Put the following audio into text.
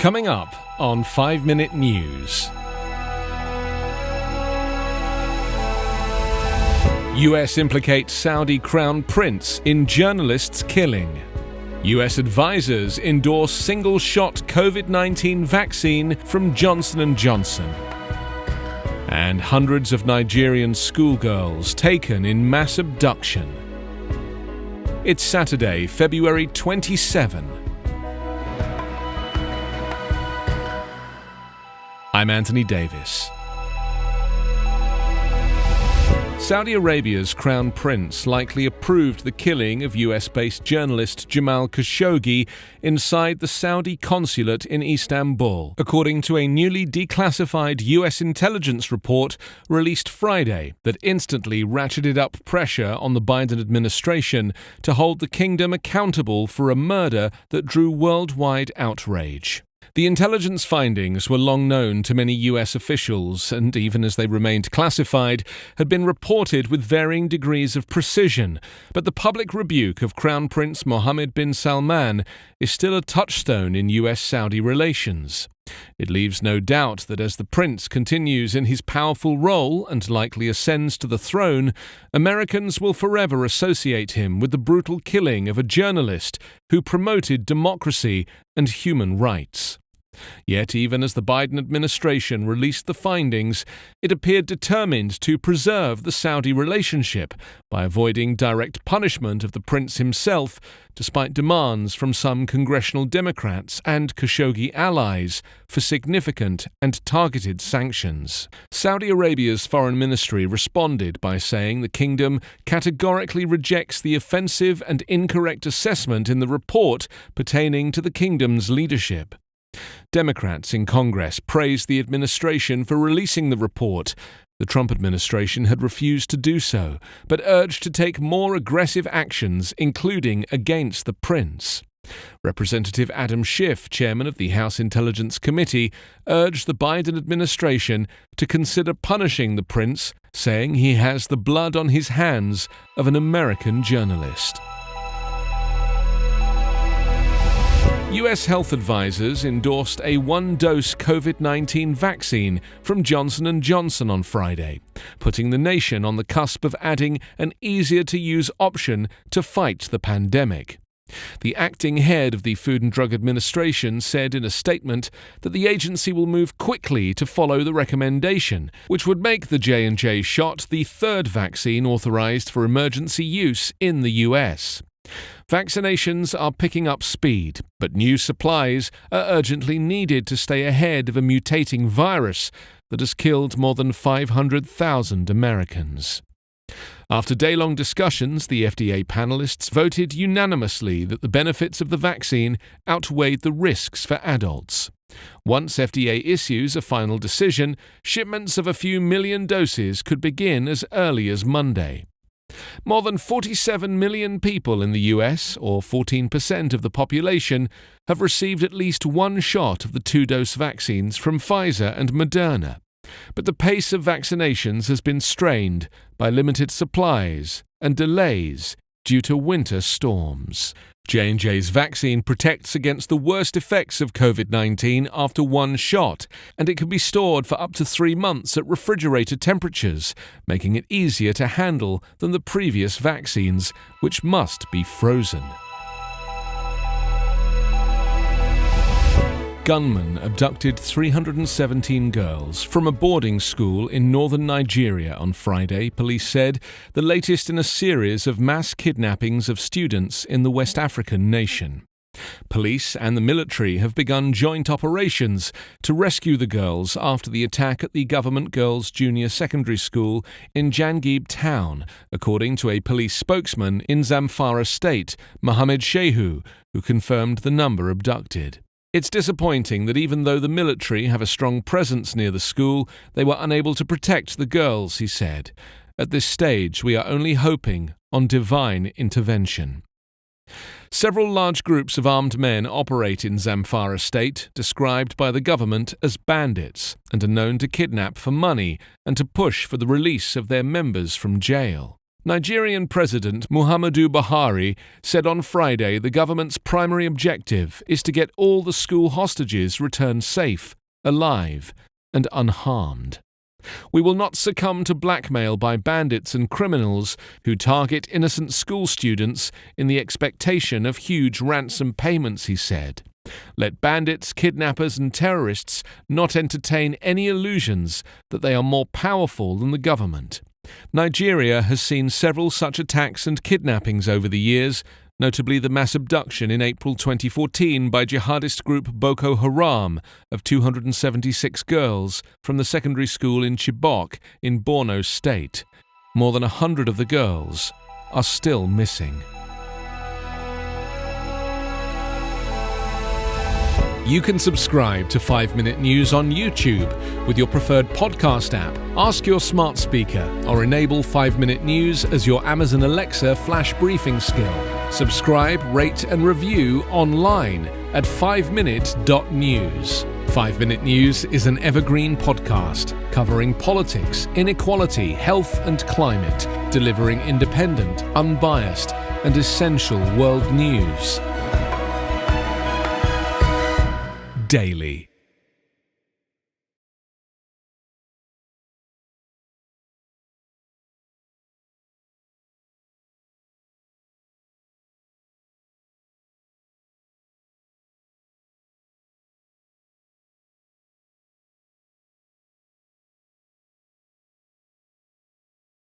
Coming up on 5 Minute News. US implicates Saudi crown prince in journalist's killing. US advisors endorse single-shot COVID-19 vaccine from Johnson & Johnson. And hundreds of Nigerian schoolgirls taken in mass abduction. It's Saturday, February 27. I'm Anthony Davis. Saudi Arabia's crown prince likely approved the killing of US-based journalist Jamal Khashoggi inside the Saudi consulate in Istanbul, according to a newly declassified US intelligence report released Friday that instantly ratcheted up pressure on the Biden administration to hold the kingdom accountable for a murder that drew worldwide outrage. The intelligence findings were long known to many US officials and, even as they remained classified, had been reported with varying degrees of precision, but the public rebuke of Crown Prince Mohammed bin Salman is still a touchstone in US-Saudi relations. It leaves no doubt that as the prince continues in his powerful role and likely ascends to the throne, Americans will forever associate him with the brutal killing of a journalist who promoted democracy and human rights. Yet, even as the Biden administration released the findings, it appeared determined to preserve the Saudi relationship by avoiding direct punishment of the prince himself, despite demands from some congressional Democrats and Khashoggi allies for significant and targeted sanctions. Saudi Arabia's foreign ministry responded by saying the kingdom categorically rejects the offensive and incorrect assessment in the report pertaining to the kingdom's leadership. Democrats in Congress praised the administration for releasing the report. The Trump administration had refused to do so, but urged to take more aggressive actions, including against the prince. Representative Adam Schiff, chairman of the House Intelligence Committee, urged the Biden administration to consider punishing the prince, saying he has the blood on his hands of an American journalist. US health advisors endorsed a one-dose COVID-19 vaccine from Johnson & Johnson on Friday, putting the nation on the cusp of adding an easier-to-use option to fight the pandemic. The acting head of the Food and Drug Administration said in a statement that the agency will move quickly to follow the recommendation, which would make the J&J shot the third vaccine authorized for emergency use in the US. Vaccinations are picking up speed, but new supplies are urgently needed to stay ahead of a mutating virus that has killed more than 500,000 Americans. After day-long discussions, the FDA panelists voted unanimously that the benefits of the vaccine outweighed the risks for adults. Once FDA issues a final decision, shipments of a few million doses could begin as early as Monday. More than 47 million people in the US, or 14% of the population, have received at least one shot of the two-dose vaccines from Pfizer and Moderna. But the pace of vaccinations has been strained by limited supplies and delays due to winter storms. J&J's vaccine protects against the worst effects of COVID-19 after one shot, and it can be stored for up to 3 months at refrigerator temperatures, making it easier to handle than the previous vaccines, which must be frozen. Gunmen abducted 317 girls from a boarding school in northern Nigeria on Friday, police said, the latest in a series of mass kidnappings of students in the West African nation. Police and the military have begun joint operations to rescue the girls after the attack at the government girls' junior secondary school in Jangib town, according to a police spokesman in Zamfara state, Mohammed Shehu, who confirmed the number abducted. It's disappointing that even though the military have a strong presence near the school, they were unable to protect the girls, he said. At this stage, we are only hoping on divine intervention. Several large groups of armed men operate in Zamfara state, described by the government as bandits, and are known to kidnap for money and to push for the release of their members from jail. Nigerian President Muhammadu Buhari said on Friday the government's primary objective is to get all the school hostages returned safe, alive, and unharmed. "We will not succumb to blackmail by bandits and criminals who target innocent school students in the expectation of huge ransom payments," he said. "Let bandits, kidnappers, and terrorists not entertain any illusions that they are more powerful than the government." Nigeria has seen several such attacks and kidnappings over the years, notably the mass abduction in April 2014 by jihadist group Boko Haram of 276 girls from the secondary school in Chibok in Borno State. More than 100 of the girls are still missing. You can subscribe to 5 Minute News on YouTube with your preferred podcast app. Ask your smart speaker or enable 5 Minute News as your Amazon Alexa flash briefing skill. Subscribe, rate and review online at 5minute.news. 5 Minute News is an Evergreen Podcast covering politics, inequality, health and climate, delivering independent, unbiased and essential world news daily.